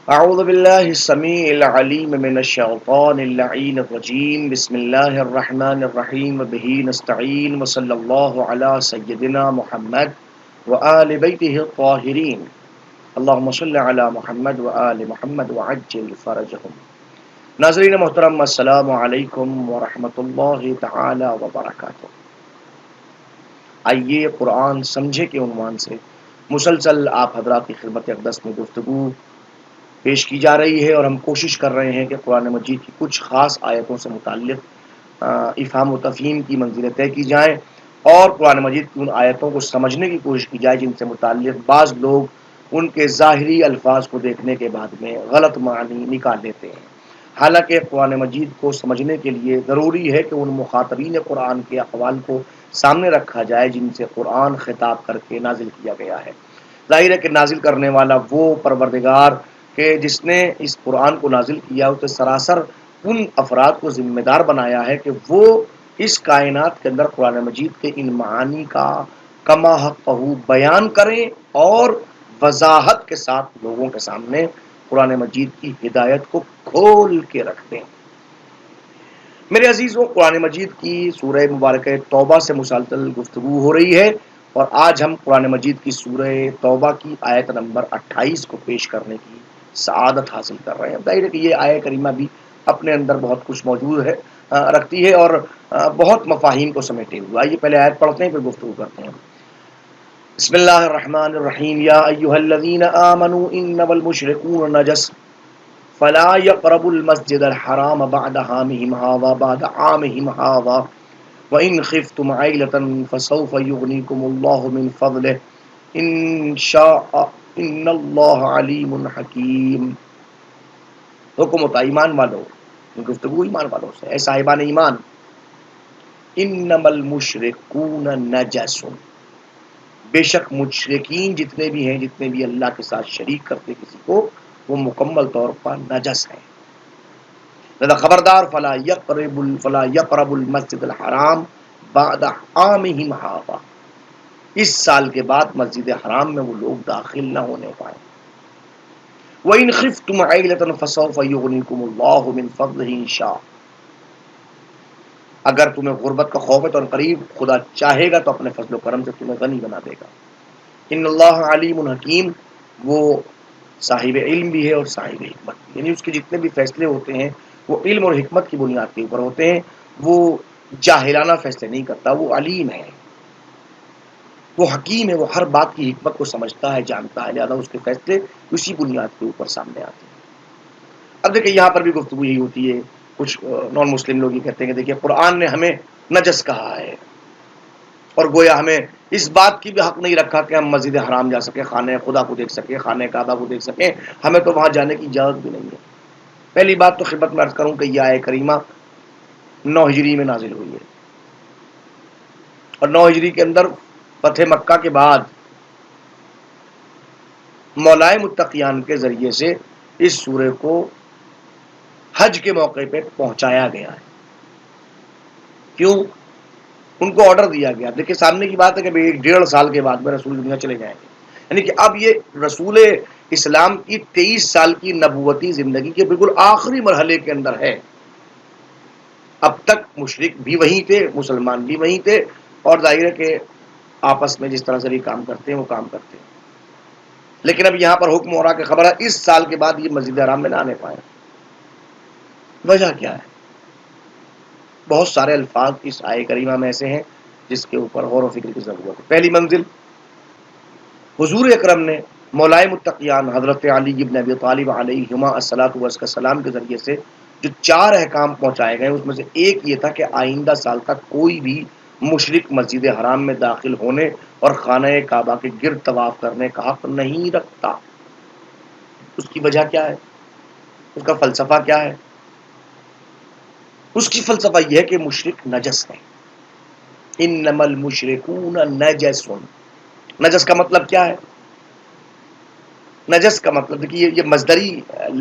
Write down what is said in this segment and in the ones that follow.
اعوذ باللہ السمیع العلیم من الشیطان اللعین الرجیم بسم اللہ الرحمن الرحیم وبہ نستعین وصلی اللہ علی سیدنا محمد وآل بیتہ الطاہرین اللہم صلی علی محمد وآل محمد وعجل فرجہم۔ ناظرین محترم، السلام علیکم ورحمۃ اللہ تعالی وبرکاتہ۔ آئیے قرآن سمجھے کے عنوان سے مسلسل آپ حضرات کی خدمت اقدس میں گفتگو پیش کی جا رہی ہے، اور ہم کوشش کر رہے ہیں کہ قرآن مجید کی کچھ خاص آیتوں سے متعلق افہام و تفہیم کی منزلیں طے کی جائیں، اور قرآن مجید کی ان آیتوں کو سمجھنے کی کوشش کی جائے جن سے متعلق بعض لوگ ان کے ظاہری الفاظ کو دیکھنے کے بعد میں غلط معنی نکال لیتے ہیں۔ حالانکہ قرآن مجید کو سمجھنے کے لیے ضروری ہے کہ ان مخاطبین قرآن کے اقوال کو سامنے رکھا جائے جن سے قرآن خطاب کر کے نازل کیا گیا ہے۔ ظاہر ہے کہ نازل کرنے والا وہ پروردگار کہ جس نے اس قرآن کو نازل کیا اسے سراسر ان افراد کو ذمہ دار بنایا ہے کہ وہ اس کائنات کے اندر قرآن مجید کے ان معانی کا کما حق بیان کریں اور وضاحت کے ساتھ لوگوں کے سامنے قرآن مجید کی ہدایت کو کھول کے رکھ دیں۔ میرے عزیزوں، قرآن مجید کی سورہ مبارکہ توبہ سے مسلسل گفتگو ہو رہی ہے، اور آج ہم قرآن مجید کی سورہ توبہ کی آیت نمبر 28 کو پیش کرنے کی سعادت حاصل کر رہے ہیں۔ ظاہر ہے کہ یہ آیت کریمہ بھی اپنے اندر بہت کچھ موجود ہے رکھتی ہے اور بہت مفاہیم کو سمیٹے ہوئے۔ آئیے پہلے آیت پڑھتے ہیں پھر گفتگو کرتے ہیں۔ بسم اللہ الرحمن الرحیم۔ یا ایھا الذین آمنوا انما المشرکون نجس فلا يقربوا المسجد الحرام بعد عامهم هذا وإن خفتم عيلة فسوف يغنيكم الله من فضله إن شاء إن الله عليم حكيم۔ حکم ہوتا ہے ایمان والو، گفتگو ایمان والوں سے، اے صاحبان ایمان، انما المشرکون نجس، بے شک مشرکین جتنے بھی ہیں، جتنے بھی اللہ کے ساتھ شریک کرتے کسی کو، وہ مکمل طور پر نجس ہیں۔ لہذا خبردار، فلا یقرب المسجد الحرام بعد عامهم هذا، اس سال کے بعد مسجد حرام میں وہ لوگ داخل نہ ہونے پائیں۔ وَإِنْ خِفْتُمْ عَيْلَةً فَسَوْفَ يُغْنِيكُمُ اللَّهُ مِنْ فَضْلِهِ إِنْ شَاءَ، اگر تمہیں غربت کا خوف ہے تو قریب خدا چاہے گا تو اپنے فضل و کرم سے تمہیں غنی بنا دے گا۔ ان اللہ علیم حکیم، وہ صاحب علم بھی ہے اور صاحب حکمت بھی، یعنی اس کے جتنے بھی فیصلے ہوتے ہیں وہ علم اور حکمت کی بنیاد کے اوپر ہوتے ہیں۔ وہ جاہلانہ فیصلے نہیں کرتا، وہ علیم ہے، وہ حکیم ہے، وہ ہر بات کی حکمت کو سمجھتا ہے، جانتا ہے، لہذا اس کے فیصلے اسی بنیاد کے اوپر سامنے آتے ہیں۔ اب دیکھیں یہاں پر بھی گفتگو یہی ہوتی ہے، کچھ نان مسلم لوگ یہ کہتے ہیں کہ دیکھیے قرآن نے ہمیں نجس کہا ہے، اور گویا ہمیں اس بات کی بھی حق نہیں رکھا کہ ہم مسجد حرام جا سکیں، خانہ خدا کو دیکھ سکیں، خانہ کعبہ کو دیکھ سکیں، ہمیں تو وہاں جانے کی اجازت بھی نہیں ہے۔ پہلی بات تو خدمت میں عرض کروں کہ یہ آیت کریمہ 9 ہجری میں نازل ہوئی ہے، اور 9 ہجری کے اندر فتح مکہ کے بعد مولائے متقیان کے ذریعے سے اس سورے کو حج کے موقع پہ پہنچایا گیا ہے۔ کیوں؟ ان کو آرڈر دیا گیا۔ دیکھیں سامنے کی بات ہے کہ 1.5 سال کے بعد میں رسول دنیا چلے جائیں گے، یعنی کہ اب یہ رسول اسلام کی 23 سال کی نبوتی زندگی کے بالکل آخری مرحلے کے اندر ہے۔ اب تک مشرک بھی وہیں تھے، مسلمان بھی وہیں تھے، اور ظاہر ہے کہ آپس میں جس طرح سے بھی کام کرتے ہیں وہ کام کرتے ہیں، لیکن اب یہاں پر حکم ہو رہا کہ خبر ہے اس سال کے بعد یہ مسجد حرام میں نہ آنے پائے۔ وجہ کیا ہے؟ بہت سارے الفاظ اس آیت کریمہ میں ایسے ہیں جس کے اوپر غور و فکر کی ضرورت ہے۔ پہلی منزل، حضور اکرم نے مولائے متقیان حضرت علی بن ابی طالب علیہما الصلاۃ والسلام کے ذریعے سے جو 4 احکام پہنچائے گئے اس میں سے ایک یہ تھا کہ آئندہ سال تک کوئی بھی مشرک مسجد حرام میں داخل ہونے اور خانہ کعبہ کے گرد طواف کرنے کا حق نہیں رکھتا۔ اس کی وجہ کیا ہے؟ اس کا فلسفہ کیا ہے؟ اس کی فلسفہ یہ ہے کہ مشرک نجس ہے۔ انما المشرکون نجس، نجس کا مطلب کیا ہے؟ نجس کا مطلب دیکھیے یہ مصدری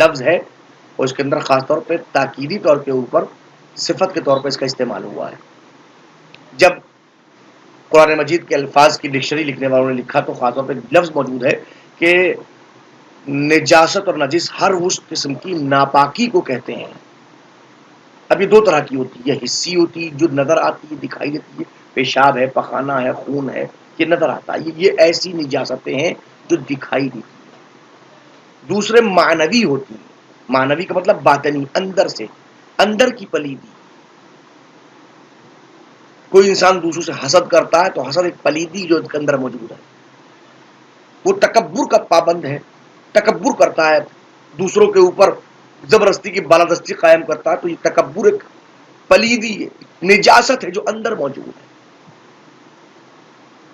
لفظ ہے، اور اس کے اندر خاص طور پہ تاکیدی طور کے اوپر صفت کے طور پر اس کا استعمال ہوا ہے۔ جب قرآن مجید کے الفاظ کی ڈکشنری لکھنے والوں نے لکھا تو خاص طور پہ لفظ موجود ہے کہ نجاست اور نجس ہر اس قسم کی ناپاکی کو کہتے ہیں۔ اب یہ دو طرح کی ہوتی ہے، حصی ہوتی جو نظر آتی ہے، دکھائی دیتی ہے، پیشاب ہے، پخانہ ہے، خون ہے، یہ نظر آتا ہے، یہ ایسی نجاستیں ہیں جو دکھائی دیتی ہیں۔ دوسرے معنوی ہوتی ہیں، معنوی کا مطلب باطنی، اندر سے، اندر کی پلیدی۔ کوئی انسان دوسروں سے حسد کرتا ہے تو حسد ایک پلیدی جو اس کے اندر موجود ہے، وہ تکبر کا پابند ہے، تکبر کرتا ہے، دوسروں کے اوپر زبردستی کی بالادستی قائم کرتا ہے، تو یہ تکبر ایک پلیدی ہے، نجاست ہے جو اندر موجود ہے۔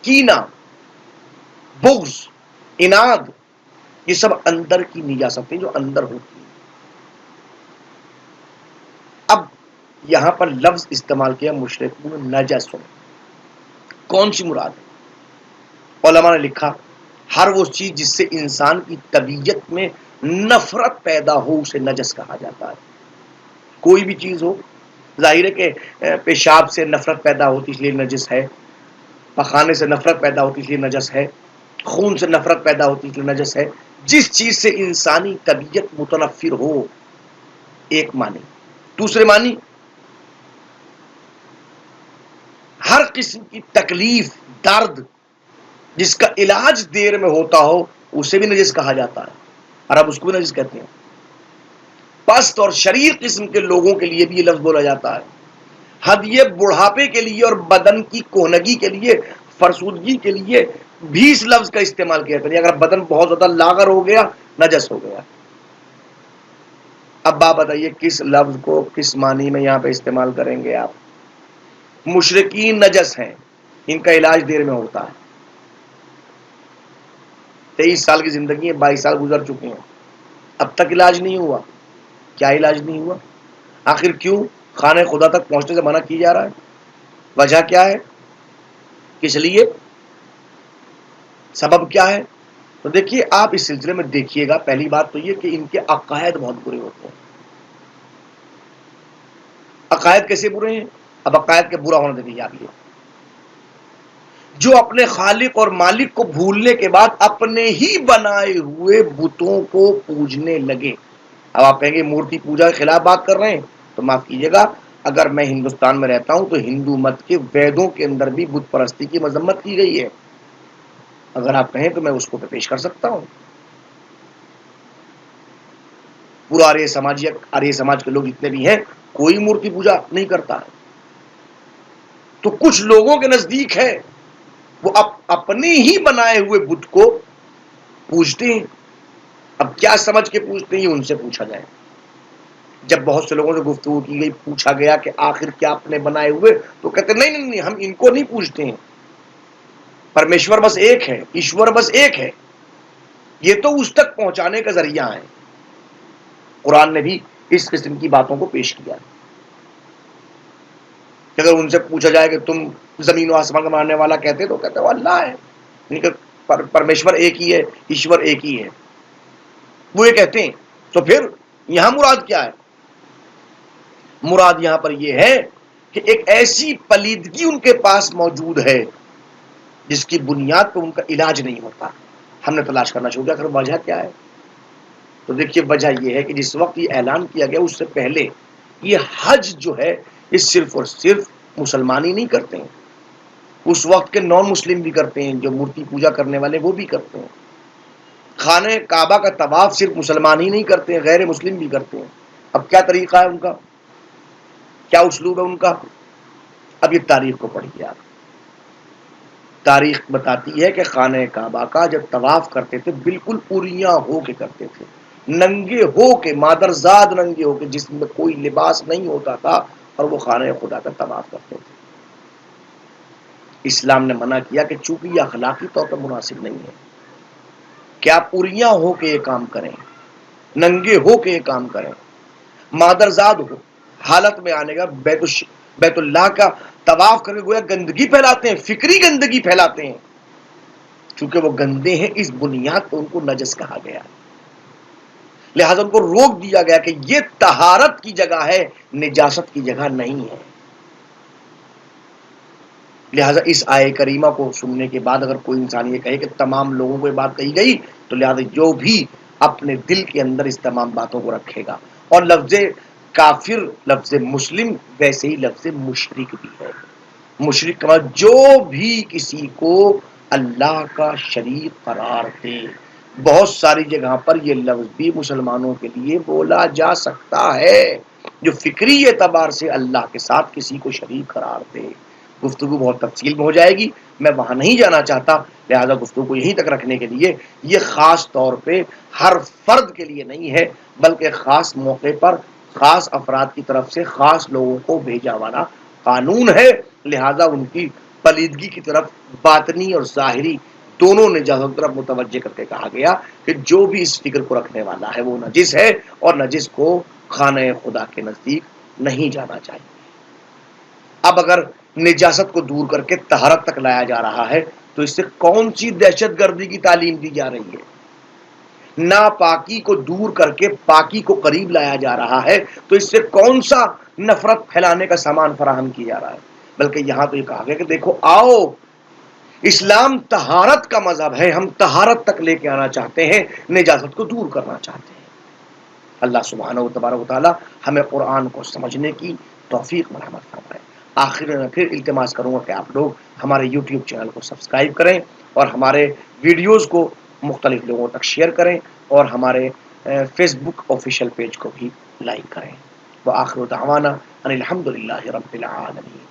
کینہ، بغض، اناد، یہ سب اندر کی نجاستیں جو اندر ہوتی ہیں۔ اب یہاں پر لفظ استعمال کیا مشرکون نجس، کون سی مراد ہے؟ علماء نے لکھا ہر وہ چیز جس سے انسان کی طبیعت میں نفرت پیدا ہو اسے نجس کہا جاتا ہے۔ کوئی بھی چیز ہو، ظاہر ہے کہ پیشاب سے نفرت پیدا ہوتی اس لیے نجس ہے، پخانے سے نفرت پیدا ہوتی اس لیے نجس ہے، خون سے نفرت پیدا ہوتی اس لیے نجس ہے۔ جس چیز سے انسانی طبیعت متنفر ہو، ایک معنی۔ دوسرے معنی، ہر قسم کی تکلیف، درد جس کا علاج دیر میں ہوتا ہو اسے بھی نجس کہا جاتا ہے، عرب اس کو بھی نجس کہتے ہیں۔ پست اور شریر قسم کے لوگوں کے لیے بھی یہ لفظ بولا جاتا ہے۔ ہدیے بڑھاپے کے لیے اور بدن کی کہنگی کے لیے، فرسودگی کے لیے بھی اس لفظ کا استعمال کیا جاتا ہے۔ اگر بدن بہت زیادہ لاغر ہو گیا، نجس ہو گیا۔ اب آپ بتائیے کس لفظ کو کس معنی میں یہاں پہ استعمال کریں گے آپ؟ مشرکین نجس ہیں، ان کا علاج دیر میں ہوتا ہے۔ 23 سال کی زندگی ہے، 22 سال گزر چکے ہیں، اب تک علاج نہیں ہوا۔ کیا علاج نہیں ہوا؟ آخر کیوں خانہ خدا تک پہنچنے سے منع کی جا رہا ہے؟ وجہ کیا ہے؟ کس لیے؟ سبب کیا ہے؟ تو دیکھیے آپ اس سلسلے میں دیکھیے گا، پہلی بات تو یہ کہ ان کے عقائد بہت برے ہوتے ہیں۔ عقائد کیسے برے ہیں؟ اب عقائد کے برا ہونے دیکھیے آپ، یہ جو اپنے خالق اور مالک کو بھولنے کے بعد اپنے ہی بنائے ہوئے بتوں کو پوجنے لگے۔ اب آپ کہیں گے مورتی پوجا کے خلاف بات کر رہے ہیں، تو معاف کیجیے گا، اگر میں ہندوستان میں رہتا ہوں تو ہندو مت کے ویدوں کے اندر بھی بت پرستی کی مذمت کی گئی ہے۔ اگر آپ کہیں تو میں اس کو پیش کر سکتا ہوں۔ پورا آریہ سماج کے لوگ جتنے بھی ہیں، کوئی مورتی پوجا نہیں کرتا ہے۔ تو کچھ لوگوں کے نزدیک ہے وہ اپنے ہی بنائے ہوئے بت کو پوجتے ہیں۔ اب کیا سمجھ کے پوجتے ہیں یہ ان سے پوچھا جائے۔ جب بہت سے لوگوں سے گفتگو کی گئی، پوچھا گیا کہ آخر کیا اپنے بنائے ہوئے، تو کہتے نہیں ہم ان کو نہیں پوجتے ہیں، پرمیشور بس ایک ہے، ایشور بس ایک ہے، یہ تو اس تک پہنچانے کا ذریعہ ہے۔ قرآن نے بھی اس قسم کی باتوں کو پیش کیا۔ کہ اگر ان سے پوچھا جائے کہ تم زمین و آسمان کا بنانے والا کہتے تو کہتے وہ اللہ ہے، یعنی کہ پرمیشور ایک ہی ہے، ایشور ایک ہی ہے، وہ یہ کہتے ہیں۔ تو پھر یہاں مراد کیا ہے؟ مراد یہاں پر یہ ہے کہ ایک ایسی پلیدگی ان کے پاس موجود ہے جس کی بنیاد پر ان کا علاج نہیں ہوتا۔ ہم نے تلاش کرنا شروع کیا، اگر وجہ کیا ہے؟ تو دیکھیے وجہ یہ ہے کہ جس وقت یہ اعلان کیا گیا اس سے پہلے یہ حج جو ہے یہ صرف اور صرف مسلمان ہی نہیں کرتے ہیں، اس وقت کے نان مسلم بھی کرتے ہیں، جو مورتی پوجا کرنے والے وہ بھی کرتے ہیں۔ خانہ کعبہ کا طواف صرف مسلمان ہی نہیں کرتے ہیں، غیر مسلم بھی کرتے ہیں۔ اب کیا طریقہ ہے ان کا، کیا اسلوب ہے ان کا؟ اب یہ تاریخ کو پڑھیے آپ۔ تاریخ بتاتی ہے کہ خانہ کعبہ کا جب طواف کرتے تھے بالکل اوریاں ہو کے کرتے تھے، ننگے ہو کے، مادرزاد ننگے ہو کے، جس میں کوئی لباس نہیں ہوتا تھا، اور وہ خانہ خدا کا طواف کرتے تھے۔ اسلام نے منع کیا کہ چونکہ یہ اخلاقی طور پر مناسب نہیں ہے کہ آپ اوریاں ہو کے یہ کام کریں، ننگے ہو کے یہ کام کریں، مادرزاد ہو حالت میں آنے کا بیت اللہ کا طواف کر کے گویا گندگی پھیلاتے ہیں، فکری گندگی پھیلاتے ہیں۔ چونکہ وہ گندے ہیں اس بنیاد پر ان کو نجس کہا گیا، لہذا ان کو روک دیا گیا کہ یہ طہارت کی جگہ ہے، نجاست کی جگہ نہیں ہے۔ لہذا اس آیہ کریمہ کو سننے کے بعد اگر کوئی انسان یہ کہے کہ تمام لوگوں کو یہ بات کہی گئی، تو لہذا جو بھی اپنے دل کے اندر اس تمام باتوں کو رکھے گا. اور لفظ کافر، لفظ مسلم، ویسے ہی لفظ مشرک بھی ہے. مشرک کا جو بھی کسی کو اللہ کا شریک قرار دے. بہت ساری جگہ پر یہ لفظ بھی مسلمانوں کے لیے بولا جا سکتا ہے، جو فکری اعتبار سے اللہ کے ساتھ کسی کو شریک قرار دے. گفتگو بہت تفصیل میں ہو جائے گی، میں وہاں نہیں جانا چاہتا، لہذا گفتگو کو یہیں تک رکھنے کے لیے یہ خاص طور پہ ہر فرد کے لیے نہیں ہے، بلکہ خاص موقع پر خاص افراد کی طرف سے خاص لوگوں کو بھیجا والا قانون ہے. لہذا ان کی پلیدگی کی طرف باطنی اور ظاہری دونوں نجات کی طرف متوجہ کر کے کہا گیا کہ جو بھی اس فکر کو رکھنے والا ہے وہ نجس ہے، اور نجس کو خانہ خدا کے نزدیک نہیں جانا چاہیے. اب اگر نجاست کو دور کر کے طہارت تک لایا جا رہا ہے تو اس سے کون سی دہشت گردی کی تعلیم دی جا رہی ہے؟ ناپاکی کو دور کر کے پاکی کو قریب لایا جا رہا ہے تو اس سے کون سا نفرت پھیلانے کا سامان فراہم کیا جا رہا ہے؟ بلکہ یہاں تو یہ کہا گیا کہ دیکھو آؤ، اسلام طہارت کا مذہب ہے، ہم طہارت تک لے کے آنا چاہتے ہیں، نجاست کو دور کرنا چاہتے ہیں. اللہ سبحانہ و تبارک و تعالی ہمیں قرآن کو سمجھنے کی توفیق مرحمت فرمائے. آخر میں پھر التماس کروں گا کہ آپ لوگ ہمارے یوٹیوب چینل کو سبسکرائب کریں اور ہمارے ویڈیوز کو مختلف لوگوں تک شیئر کریں اور ہمارے فیس بک آفیشیل پیج کو بھی لائک کریں. وآخر دعوانا ان الحمد للہ رب العالمین.